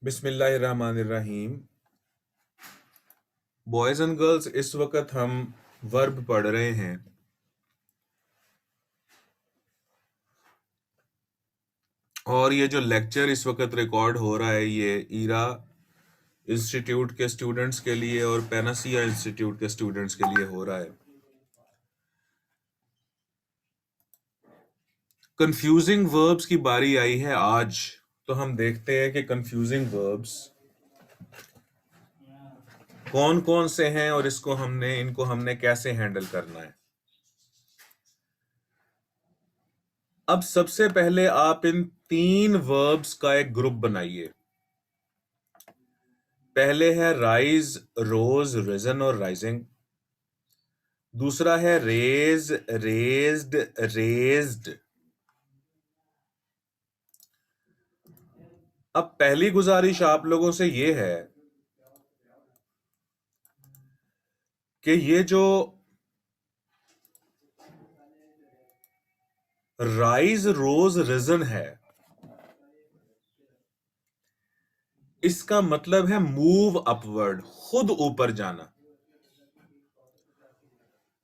बिस्मिल्लाहिर्रहमानिर्रहीम। Boys and girls, इस वक्त हम वर्ब पढ़ रहे हैं। और ये जो लेक्चर इस वक्त रिकॉर्ड हो रहा है ये ईरा इंस्टीट्यूट के स्टूडेंट्स के लिए और पैनासिया इंस्टीट्यूट के स्टूडेंट्स के लिए हो रहा है। कंफ्यूजिंग वर्ब्स की बारी आई है आज, तो हम देखते हैं कि कंफ्यूजिंग वर्ब्स कौन कौन से हैं और इनको हमने कैसे हैंडल करना है। अब सबसे पहले आप इन 3 वर्ब्स का एक ग्रुप बनाइए। पहले है राइज, रोज, रिजन और राइजिंग। दूसरा है रेज, रेज्ड, रेज्ड। अब पहली गुजारिश आप लोगों से ये है कि ये जो राइज, रोज, रिजन है, इसका मतलब है मूव अपवर्ड, खुद ऊपर जाना।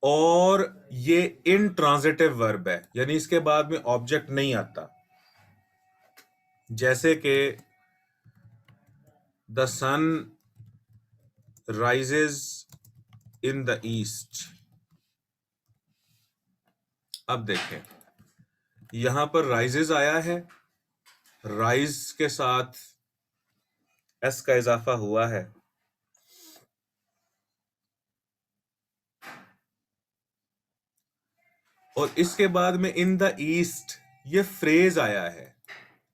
और ये इनट्रांजिटिव वर्ब है, यानी इसके बाद में ऑब्जेक्ट नहीं आता। जैसे कि the sun rises in the east. अब देखें, यहां पर राइजेस आया है, राइज के साथ एस का इजाफा हुआ है। और इसके बाद में इन द ईस्ट ये फ्रेज आया है,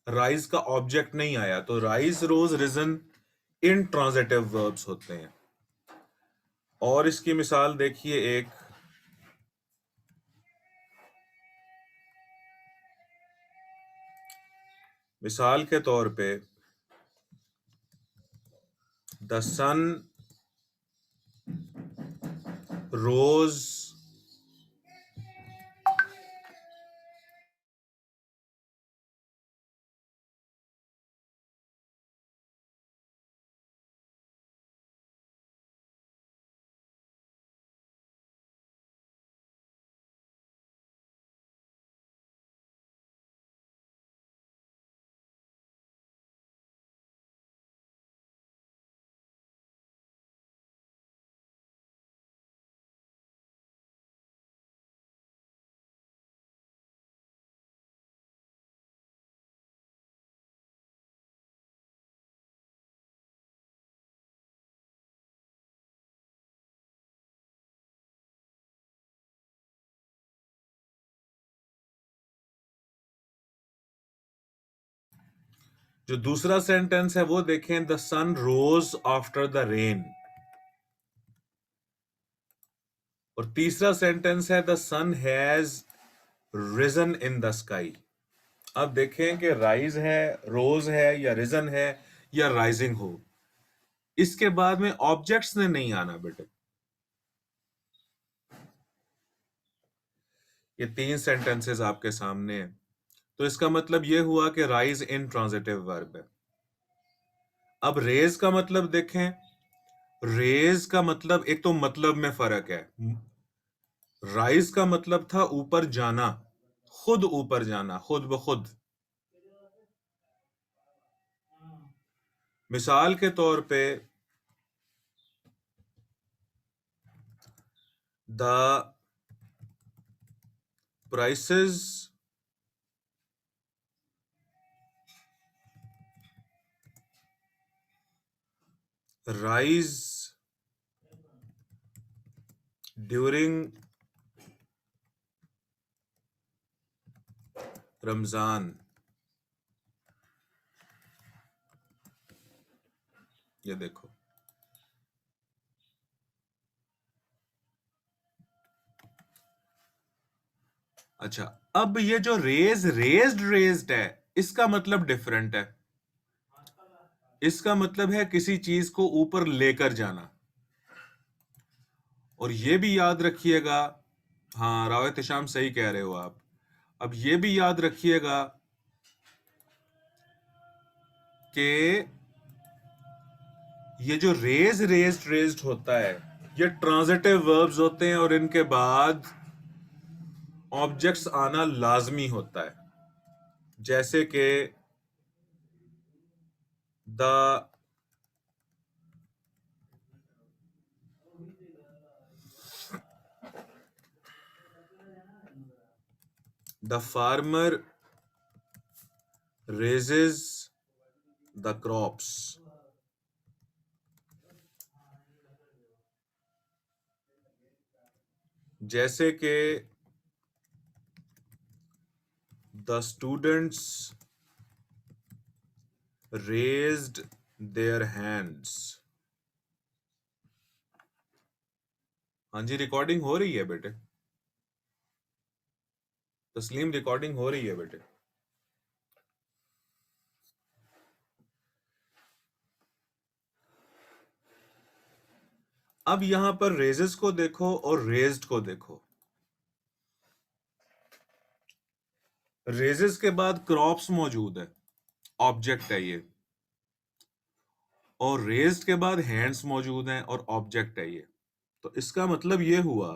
राइज का ऑब्जेक्ट नहीं आया। तो राइज, रोज, रिजन इनट्रांजिटिव वर्ब्स होते हैं। और इसकी मिसाल देखिए, एक मिसाल के तौर पे द सन रोज जो दूसरा सेंटेंस है वो देखें, the sun rose after the rain. और तीसरा सेंटेंस है the sun has risen in the sky. अब देखें कि राइज है, रोज है, या रिजन है, या राइजिंग हो, इसके बाद में ऑब्जेक्ट्स ने नहीं आना बेटे। ये 3 सेंटेंसेस आपके सामने हैं। तो इसका मतलब यह हुआ कि राइज इन ट्रांजिटिव वर्ब है। अब रेज का मतलब देखें, रेज का मतलब, एक तो मतलब में फर्क है। राइज का मतलब था ऊपर जाना, खुद ऊपर जाना, खुद ब खुद। मिसाल के तौर पे the prices rise during Ramzan. ये देखो, अच्छा, अब ये जो रेज्ड है, इसका मतलब डिफरेंट है। इसका मतलब है किसी चीज को ऊपर लेकर जाना। और ये भी याद रखिएगा, हाँ रावत शाम सही कह रहे हो आप। अब ये भी याद रखिएगा कि ये जो रेज रेज्ड रेज्ड होता है, ये ट्रांजिटिव वर्ब्स होते हैं और इनके बाद ऑब्जेक्ट्स आना लाजमी होता है, जैसे कि the farmer raises the crops. जैसे कि the students raised their hands. हाँ जी, रिकॉर्डिंग हो रही है बेटे। तस्लीम, रिकॉर्डिंग हो रही है बेटे। अब यहां पर रेजेस को देखो और रेज्ड को देखो। रेजेस के बाद क्रॉप्स मौजूद है, ऑब्जेक्ट है ये, और रेज्ड के बाद हैंड्स मौजूद हैं और ऑब्जेक्ट है ये। तो इसका मतलब ये हुआ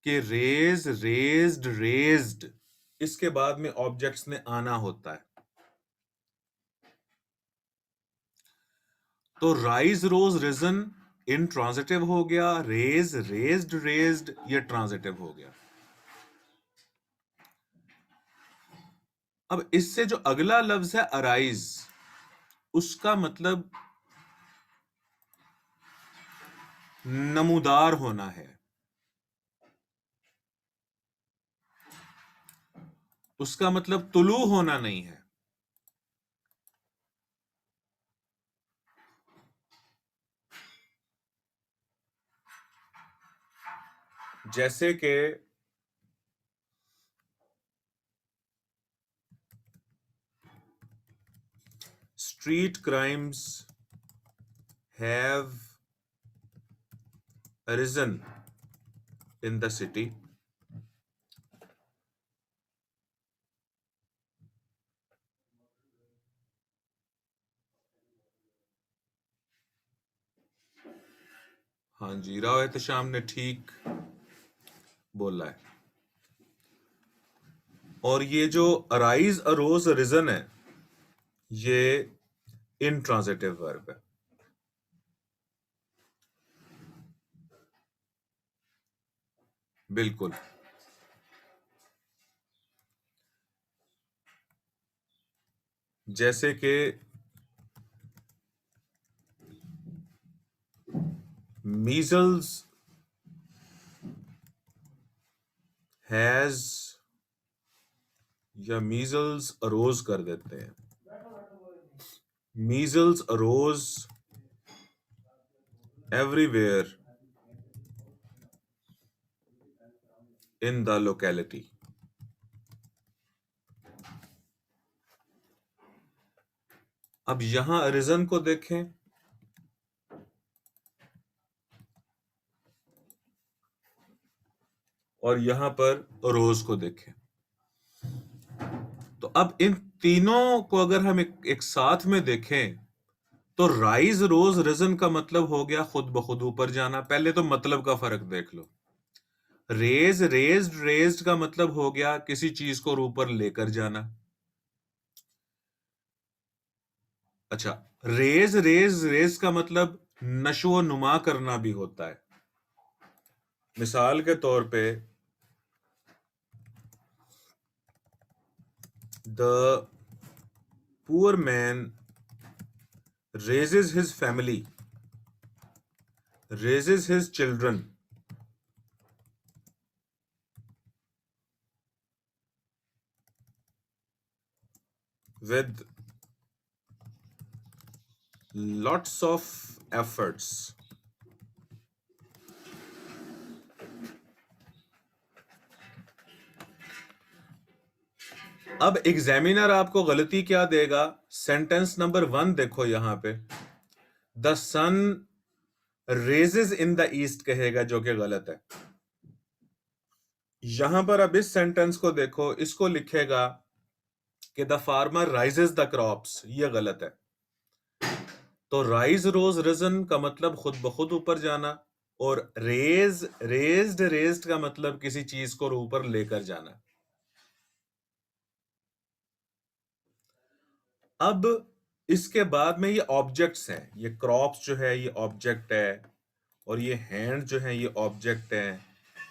कि रेज रेज्ड रेज्ड, इसके बाद में ऑब्जेक्ट्स ने आना होता है। तो राइज रोज रिजन इंट्रांजिटिव हो गया, रेज रेज्ड रेज्ड ये ट्रांजिटिव हो गया। अब इससे जो अगला लफ्ज है अराइज, उसका मतलब नमूदार होना है, उसका मतलब तुलू होना नहीं है। जैसे कि street crimes have arisen in the city. हाँ जी, राव एहतशाम ने ठीक बोला है। और ये जो अराइज अरोज रिजन है, ये इंट्रांजिटिव वर्ब है। बिल्कुल। जैसे कि मीजल्स हैज, या मीजल्स अरोज कर देते हैं, measles arose everywhere in the locality. अब यहां अरिजन को देखें, और यहां पर रोज को देखें। तो अब इन तीनों को अगर हम एक साथ में देखें, तो राइज रोज रिजन का मतलब हो गया खुद ब खुद ऊपर जाना। पहले तो मतलब का फर्क देख लो। रेज रेज्ड रेज्ड का मतलब हो गया किसी चीज को ऊपर लेकर जाना। अच्छा, रेज रेज रेज का मतलब नशो नुमा करना भी होता है। मिसाल के तौर पे the poor man raises his family, raises his children with lots of efforts. अब एग्जामिनर आपको गलती क्या देगा? सेंटेंस नंबर 1 देखो यहां पे, the sun raises in the east कहेगा, जो कि गलत है। यहां पर अब इस सेंटेंस को देखो, इसको लिखेगा कि the farmer rises the crops, ये गलत है। तो राइज रोज रिजन का मतलब खुद ब खुद ऊपर जाना, और रेज्ड का मतलब किसी चीज को ऊपर लेकर जाना। अब इसके बाद में ये ऑब्जेक्ट्स हैं, ये क्रॉप्स जो है ये ऑब्जेक्ट है, और ये हैंड जो है ये ऑब्जेक्ट है,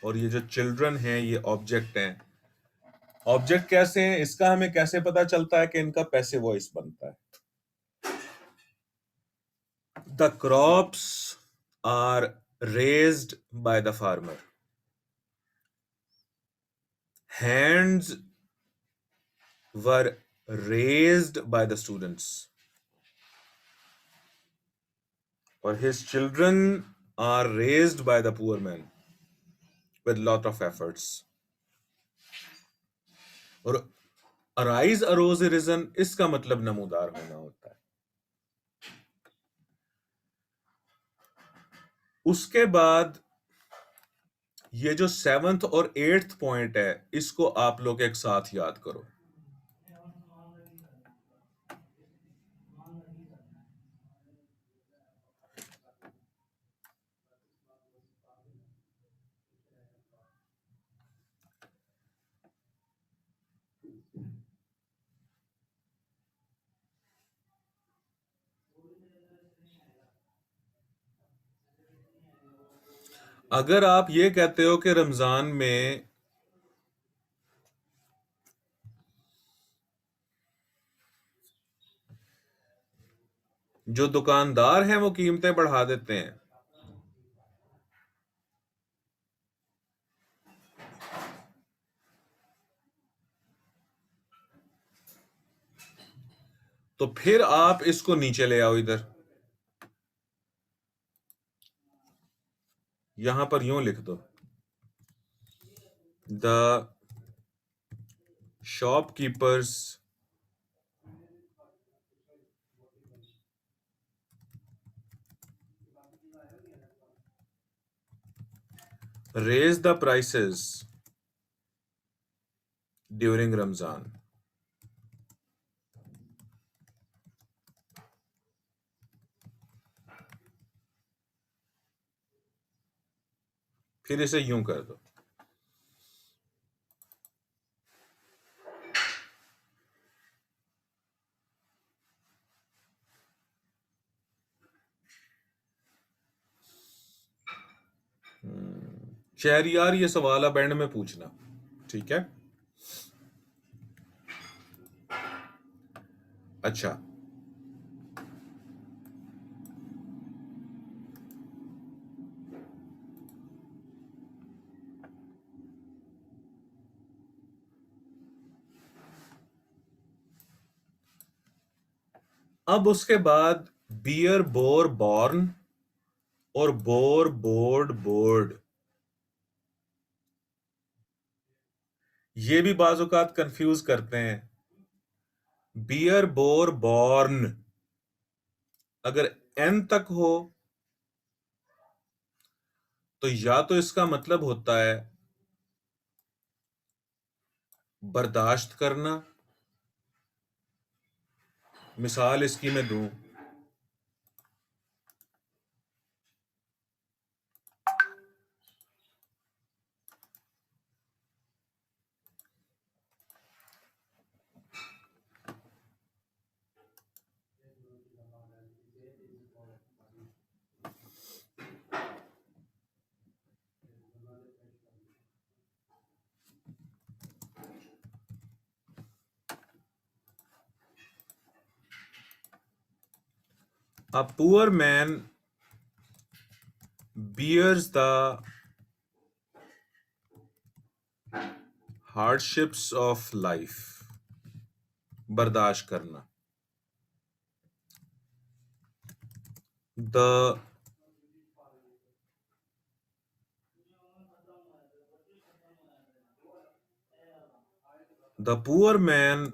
और ये जो चिल्ड्रन हैं ये ऑब्जेक्ट हैं। ऑब्जेक्ट कैसे हैं, इसका हमें कैसे पता चलता है कि इनका पैसिव वॉइस बनता है? The crops are raised by the farmer, hands were raised by the students, और his children are raised by the poor man with lot of efforts। और अराइज अरोज रिजन इसका मतलब नमूदार होना होता है। उसके बाद ये जो 7th और 8th पॉइंट है, इसको आप लोग एक साथ याद करो। अगर आप ये कहते हो कि रमजान में जो दुकानदार हैं वो कीमतें बढ़ा देते हैं, तो फिर आप इसको नीचे ले आओ, इधर यहां पर यूं लिख दो, the shopkeepers raise the prices during Ramzan। फिर इसे यूं कर दो, शहरियार ये सवाल अब एंड में पूछना, ठीक है? अच्छा, अब उसके बाद बियर बोर बॉर्न और बोर बोर्ड बोर्ड, ये भी बाजुकात कंफ्यूज करते हैं। बियर बोर बॉर्न अगर एन तक हो तो या तो इसका मतलब होता है बर्दाश्त करना। मिसाल इसकी मैं दूं, a poor man bears the hardships of life, बर्दाश्त करना। the the poor man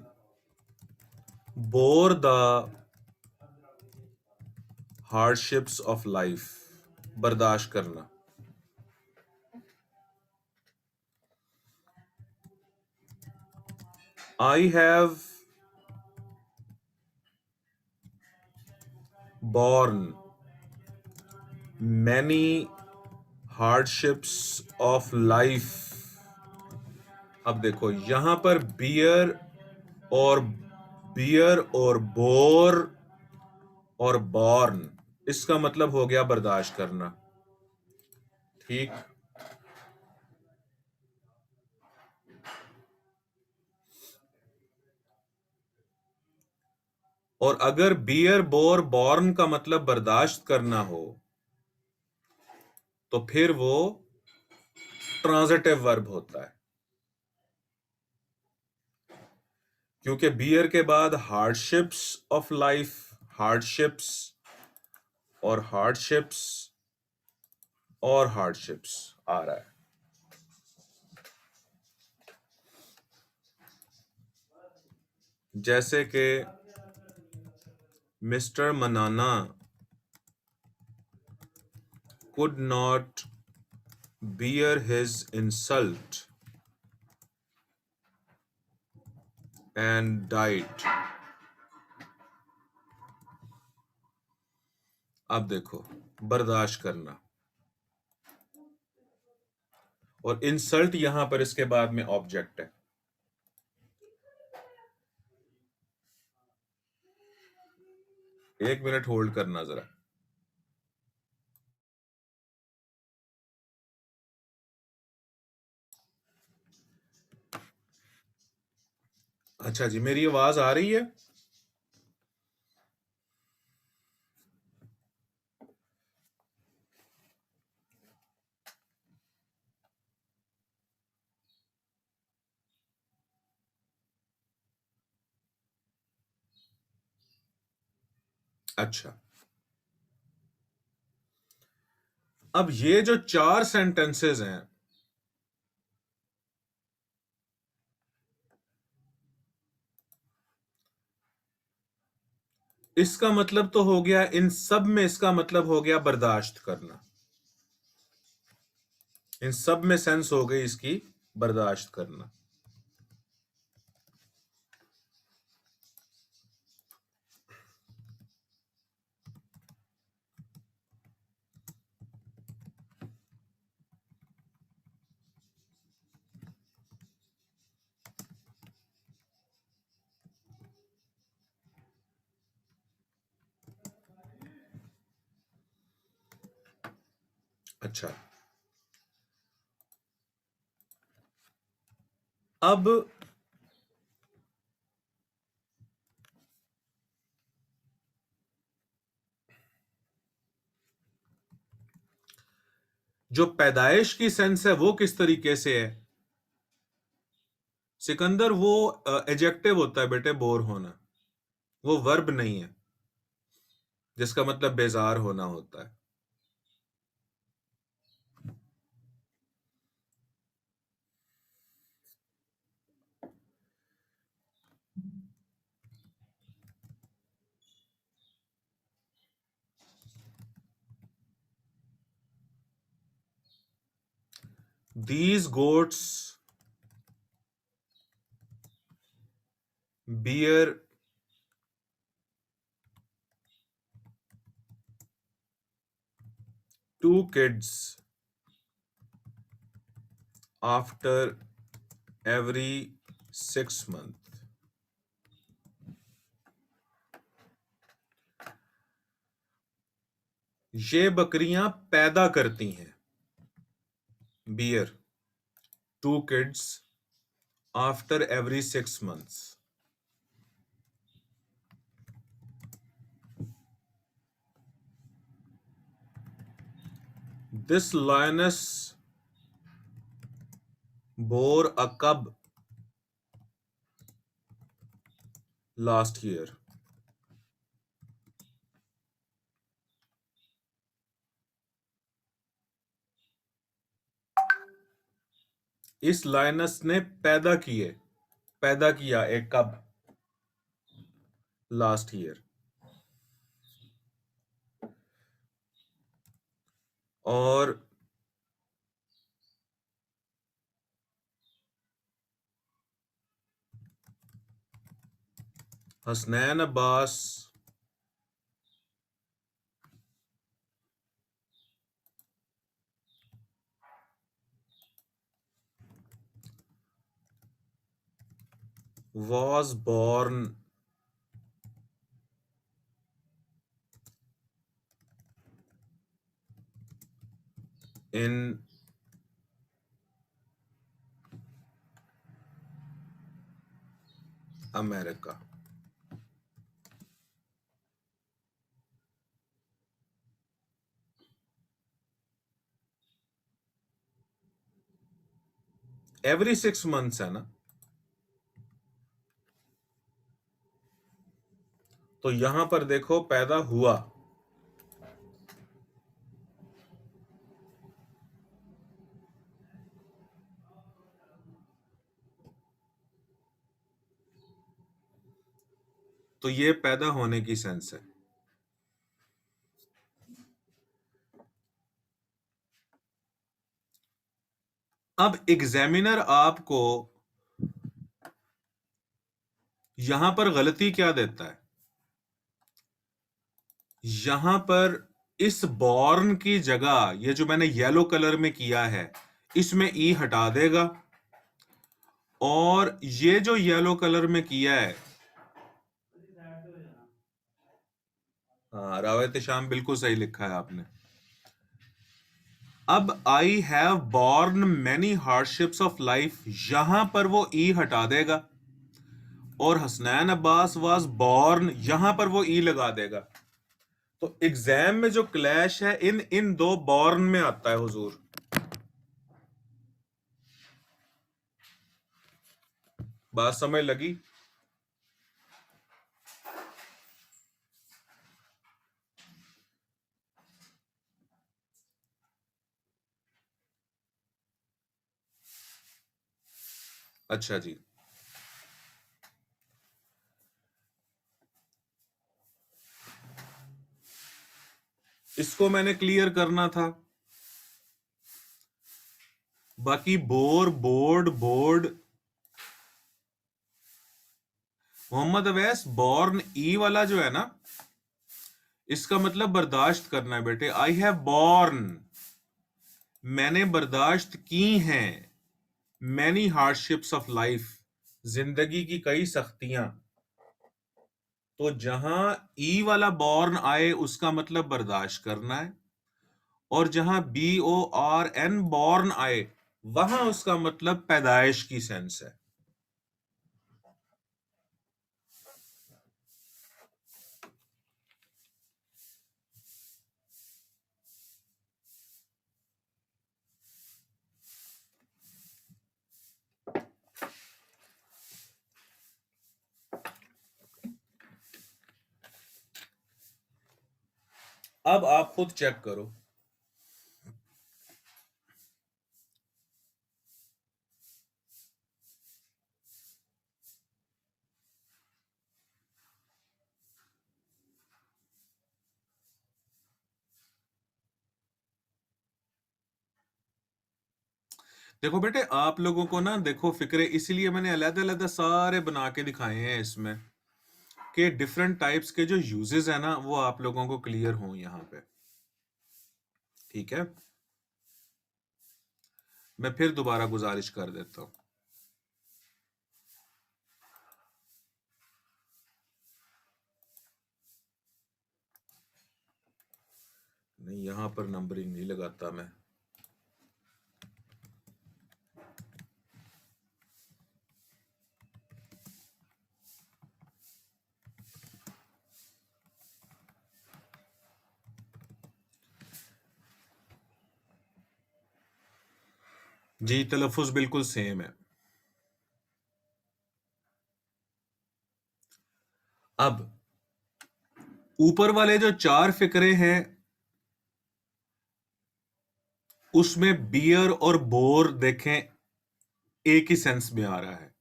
bore the hardships of life, बर्दाश्त करना। I have born, many hardships of life। अब देखो यहां पर और बियर और बोर और बॉर्न, इसका मतलब हो गया बर्दाश्त करना। ठीक। और अगर बियर बोर बॉर्न का मतलब बर्दाश्त करना हो तो फिर वो ट्रांजिटिव वर्ब होता है, क्योंकि बियर के बाद हार्डशिप्स ऑफ लाइफ, हार्डशिप्स और हार्डशिप्स और हार्डशिप्स आ रहा है। जैसे कि मिस्टर मनाना could not bear his insult and died। अब देखो बर्दाश्त करना, और इंसल्ट यहां पर इसके बाद में ऑब्जेक्ट है। एक मिनट होल्ड करना जरा। अच्छा जी, मेरी आवाज आ रही है? अच्छा, अब ये जो 4 सेंटेंसेस हैं, इसका मतलब तो हो गया, इन सब में इसका मतलब हो गया बर्दाश्त करना। इन सब में सेंस हो गई इसकी बर्दाश्त करना। अच्छा, अब जो पैदाइश की सेंस है वो किस तरीके से है? सिकंदर, वो एडजेक्टिव होता है बेटे, बोर होना। वो वर्ब नहीं है, जिसका मतलब बेजार होना होता है। These goats bear two kids after every 6 months। ये बकरियां पैदा करती हैं, bear two kids after every 6 months। दिस lioness bore a cub last year। इस लायनस ने पैदा किया एक कब लास्ट ईयर। और Hasnain Abbas was born in America. Every 6 months है ना, तो यहां पर देखो पैदा हुआ, तो ये पैदा होने की सेंस है। अब एग्जामिनर आपको यहां पर गलती क्या देता है, यहां पर इस बॉर्न की जगह ये जो मैंने येलो कलर में किया है इसमें ई हटा देगा, और ये जो येलो कलर में किया है, हाँ रावत शाम बिल्कुल सही लिखा है आपने। अब I have born many hardships of life, यहां पर वो ई हटा देगा, और हसनैन अब्बास वाज बॉर्न यहां पर वो ई लगा देगा। तो एग्जाम में जो क्लैश है इन इन दो बॉर्न में आता है हुजूर। बात समझ लगी? अच्छा जी, इसको मैंने क्लियर करना था। बाकी बोर, board, board, Mohammad Awais born ई वाला जो है ना, इसका मतलब बर्दाश्त करना है बेटे। आई हैव बॉर्न, मैंने बर्दाश्त की हैं, मैनी हार्डशिप्स ऑफ लाइफ, जिंदगी की कई सख्तियां। तो जहां ई वाला बॉर्न आए उसका मतलब बर्दाश्त करना है, और जहां BORN बॉर्न आए वहां उसका मतलब पैदाइश की सेंस है। अब आप खुद चेक करो। देखो बेटे, आप लोगों को ना देखो फिक्रे, इसीलिए मैंने अलग-अलग सारे बना के दिखाए हैं इसमें, कि डिफरेंट टाइप्स के जो यूजेस है ना वो आप लोगों को क्लियर हों यहां पे। ठीक है, मैं फिर दोबारा गुजारिश कर देता हूं। नहीं, यहां पर नंबरिंग नहीं लगाता मैं। जी, तलफ़ुज़ बिल्कुल सेम है। अब ऊपर वाले जो चार फिक्रे हैं उसमें बियर और बोर देखें एक ही सेंस में आ रहा है।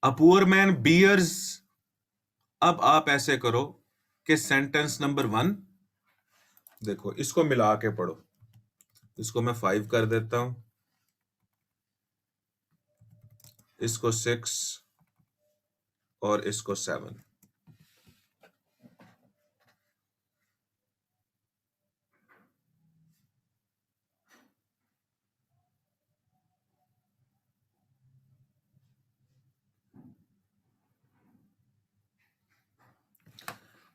A poor man bears. अब आप ऐसे करो कि सेंटेंस नंबर 1 देखो, इसको मिला के पढ़ो। इसको मैं 5 कर देता हूं, इसको 6 और इसको 7।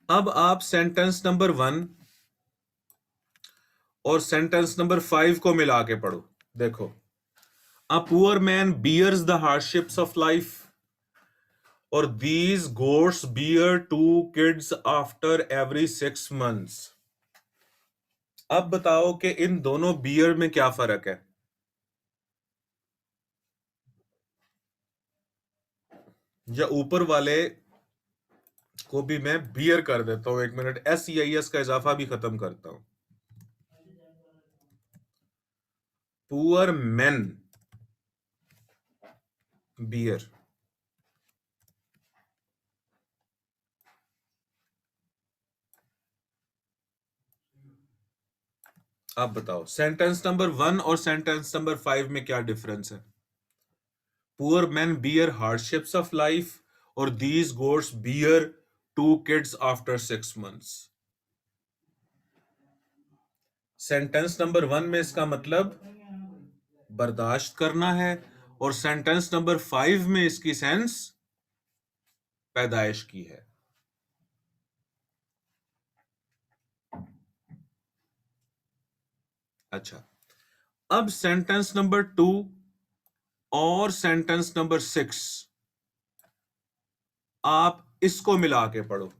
अब आप सेंटेंस नंबर 1 और सेंटेंस नंबर 5 को मिला के पढ़ो। देखो, a poor man bears the hardships of life और these goats bear 2 kids after every 6 months। अब बताओ कि इन दोनों बियर में क्या फर्क है। या ऊपर वाले को भी मैं बियर कर देता हूं, 1 मिनट, SEIS का इजाफा भी खत्म करता हूं। Poor man bear. अब बताओ सेंटेंस नंबर 1 और सेंटेंस नंबर 5 में क्या डिफरेंस है। Poor man bear hardships of life और these goats bear 2 kids after 6 months। Sentence number 1 में इसका मतलब बर्दाश्त करना है और सेंटेंस नंबर 5 में इसकी सेंस पैदाइश की है। अच्छा, अब सेंटेंस नंबर 2 और सेंटेंस नंबर 6 आप इसको मिला के पढ़ो।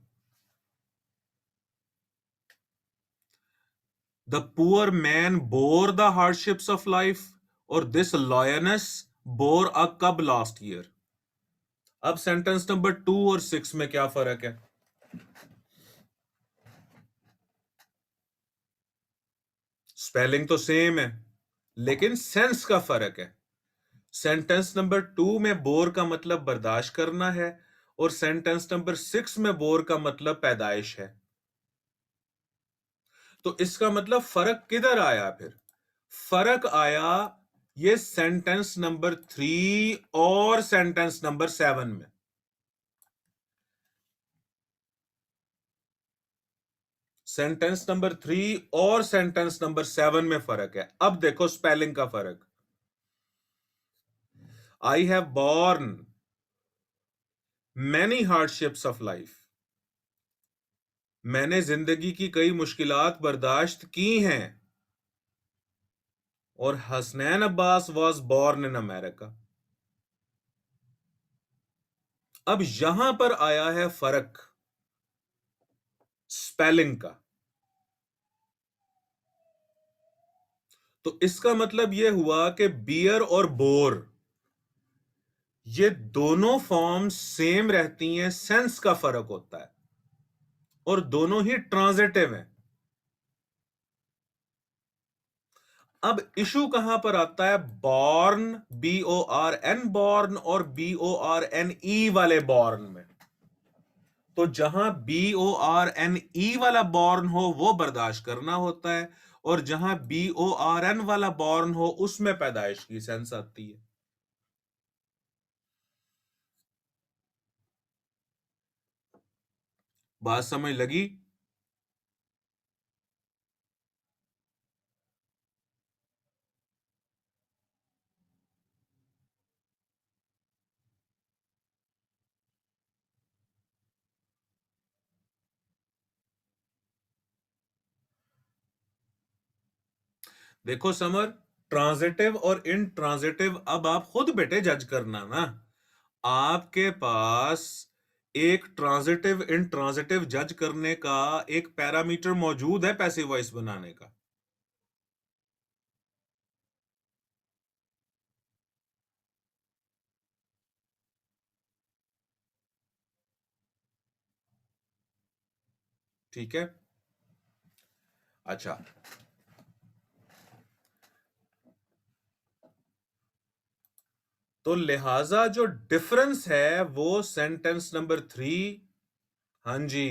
The poor man bore the hardships of life और दिस लॉयनेस बोर अ कब लास्ट ईयर। अब सेंटेंस नंबर 2 और 6 में क्या फर्क है। स्पेलिंग तो सेम है लेकिन सेंस का फर्क है। सेंटेंस नंबर 2 में बोर का मतलब बर्दाश्त करना है और सेंटेंस नंबर 6 में बोर का मतलब पैदाइश है। तो इसका मतलब फर्क किधर आया फिर। फर्क आया ये सेंटेंस नंबर 3 और सेंटेंस नंबर 7 में। सेंटेंस नंबर 3 और सेंटेंस नंबर 7 में फर्क है। अब देखो स्पेलिंग का फर्क। I have born many hardships of life. मैंने जिंदगी की कई मुश्किलात बर्दाश्त की हैं। और Hasnain Abbas was born in America. अब यहां पर आया है फर्क स्पेलिंग का। तो इसका मतलब यह हुआ कि बियर और बोर ये दोनों फॉर्म सेम रहती हैं, सेंस का फर्क होता है और दोनों ही ट्रांजिटिव हैं। अब इशू कहां पर आता है। बॉर्न BORN बॉर्न और BORNE वाले बॉर्न में। तो जहां BORNE वाला बॉर्न हो वो बर्दाश्त करना होता है और जहां BORN वाला बॉर्न हो उसमें पैदाइश की सेंस आती है। बात समझ लगी। देखो समर, ट्रांजिटिव और इनट्रांजिटिव अब आप खुद बेटे जज करना ना। आपके पास एक ट्रांजिटिव इनट्रांजिटिव जज करने का एक पैरामीटर मौजूद है पैसिव वॉइस बनाने का। ठीक है। अच्छा, तो लिहाजा जो डिफरेंस है वो सेंटेंस नंबर 3। हाँ जी,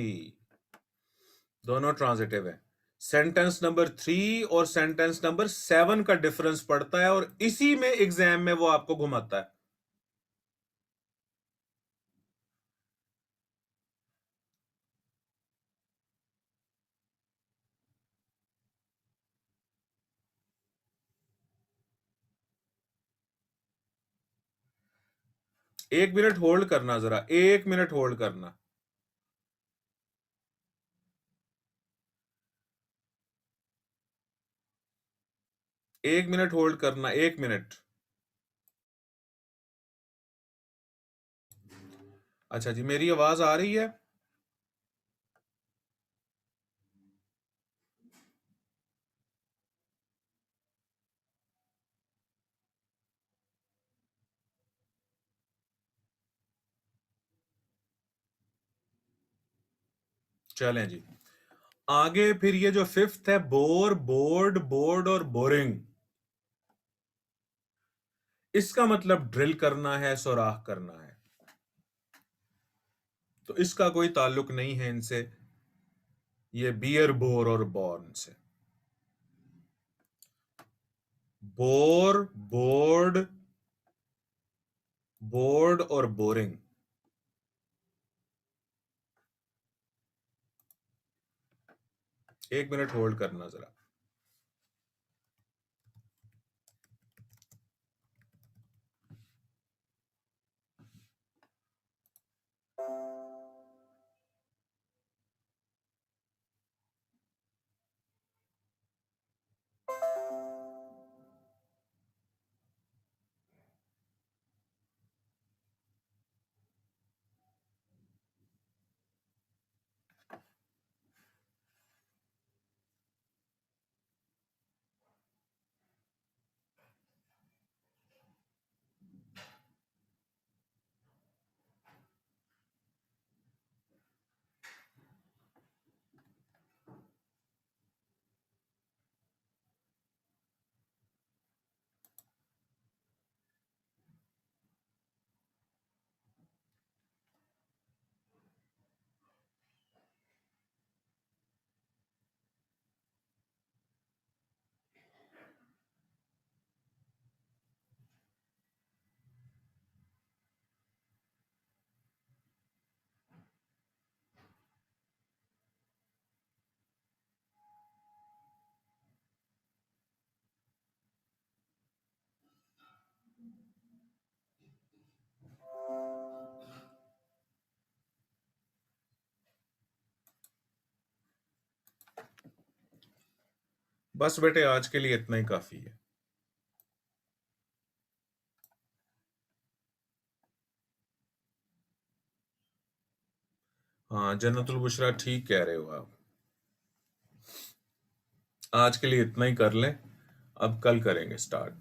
दोनों ट्रांजिटिव है। सेंटेंस नंबर 3 और सेंटेंस नंबर 7 का डिफरेंस पड़ता है और इसी में एग्जाम में वो आपको घुमाता है। एक मिनट होल्ड करना, जरा 1 मिनट होल्ड करना। 1 मिनट होल्ड करना, 1 मिनट। अच्छा जी, मेरी आवाज आ रही है? चलें जी। आगे फिर ये जो फिफ्थ है, बोर, बोर्ड, बोर्ड और बोरिंग, इसका मतलब ड्रिल करना है, सुराख करना है। तो इसका कोई ताल्लुक नहीं है इनसे, ये बियर, बोर और बॉर्न से। बोर, बोर्ड, बोर्ड और बोरिंग। एक मिनट होल्ड करना जरा। बस बेटे, आज के लिए इतना ही काफी है। हाँ, जन्नतुल बुशरा, ठीक कह रहे हो आप। आज के लिए इतना ही कर लें, अब कल करेंगे स्टार्ट।